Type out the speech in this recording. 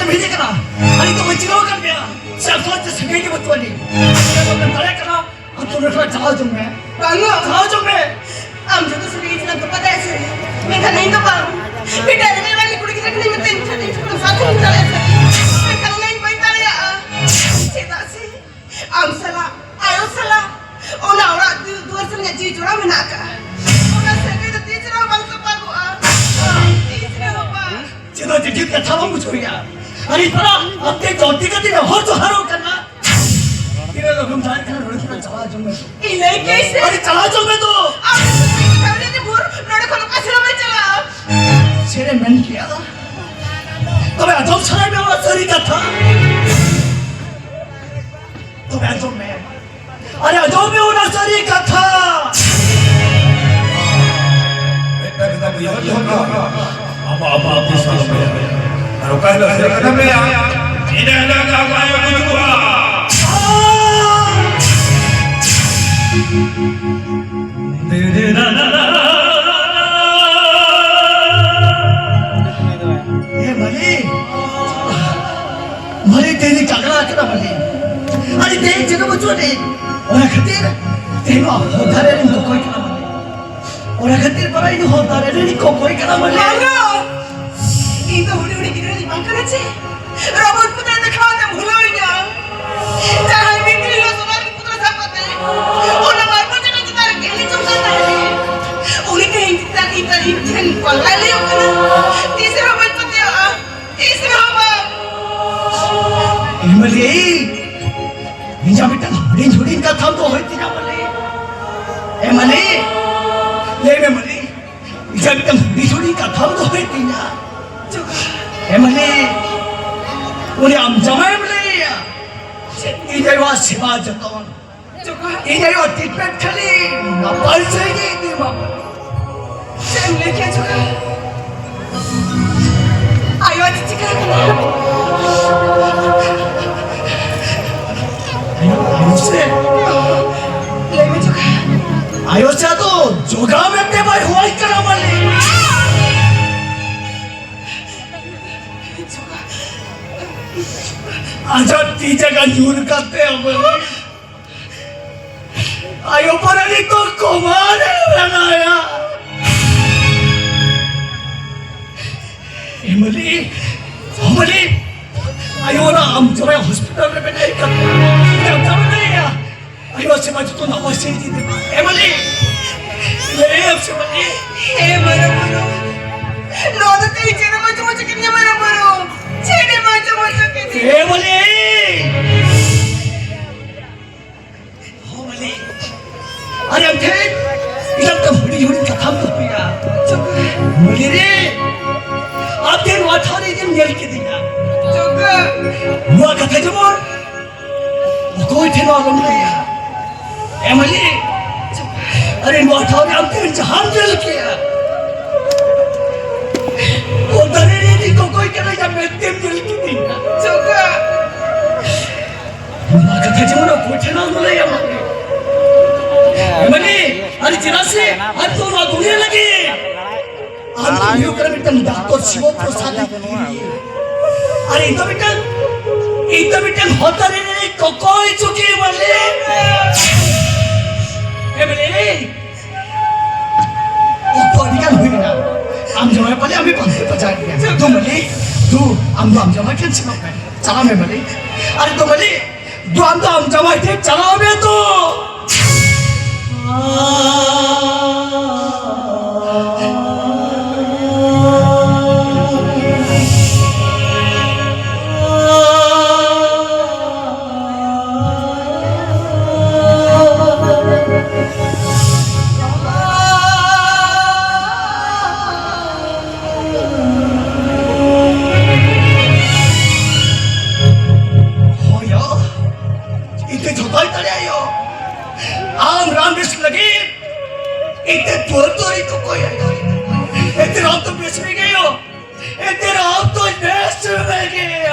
तो भेजे करा आणि तो बचिलो कर गया शाखा से सगे के बतवाली तो तले करा अब तो रखा जाओ तुम मैं जाओ तुम मैं हम जो तो सगे इतना तो पता है मैं का नहीं तो पाऊं बेटा ने वाली कुड़ी की रखने में टेंशन है तो साथ में चले मैं कल नहीं बैठा या सीधा से हम सला आयो सला ओ ना और दूर से जी जोड़ा में ना का और सगे तो तीसरा बंद तो पागो तीसरा होगा जितना जित का था वो मुझ को यार अरे इतना अब ते चौथी का दिन हो तो हरो करना तेरे लोग हम जान कर रोड पर चला जो मैं इले कैसे अरे चला जो मैं तो आप सामने ने भूर रोड को कैसे में चला छेड़े मैंने किया तो मैं अजब छड़े में वो सरी का था तो मैं अजब में अरे अजब में वो नर्सरी का था बेटा भैया अब आपके सामने रुका है लग में इन्हें लगा पाए कुछ हुआ तेरे ना ये भले भले तेरी चगला करा भले अरे तेरी जगह बचो ने और खतीर तेरा होता रे को कोई करा भले और खतीर पर आई होता रे को कोई करा भले itu udah kira di bangkar aja. Robot putra dekau tak mulainya. Jangan mikir lo soal putra siapa teh. Orang baru jangan kita keli cuma tadi. Uli ke kita ini kualai leo kena. Tisra robot putra ah. Tisra robot. Emily, minjam kita beri jurin ka tham to hoiti na bale. Emily, le Emily, minjam kita beri jurin ka tham to hoiti na. Emily, 우리 암정아 Emily, 이제와 시바 저던, 이제와 뒷배틀이 나 발생이 네 맘. Saya melihat juga. Ayo cicikkan. 아유 세, Lema juga. 아유 세도 조감에 때문에 호아이 까라 말리. आजा तीजा का your करते हैं आयो पर अली तो कुमार बनाया Emily Emily आयो ना हम जो है हॉस्पिटल में नहीं करते हम सब नहीं है आयो से मत तो नमः से दी दे एमली ले अब से मत Hei maro. No ada teacher macam-macam kini maro. Cene macam-macam kini. Emily Emily अरे हम थे इधर तो बड़ी बड़ी कथा तो पिया बोले रे आप दिन वाठाने दिन मिल के दिया Juga. हुआ कथा जमोर कोई थे ना लम रही है एमली अरे वाठाने आप दिन जहां मिल के वो दरेरी को कोई कहना जब मैं दिन मिल के दिया Juga. हुआ कथा जमोर कोई थे ना लम रही है एमली अरे जरा से आज तो ना दुनिया लगी आज तो न्यू कर बेटा डॉक्टर शिव प्रसाद अरे इतना बेटा होता रे कोई चुकी वाले एमली वो तो निकल हुई ना हम जो है पहले हमें पहुंचा दिया तो मली तू हम जो है कैंसिल हो गए चला मैं मली अरे तो मली तू हम जो है चलाओ मैं तो इतने दूर तो ही तो कोई आया इतने रात तो बेच में गए हो इतने रात तो बेच में गए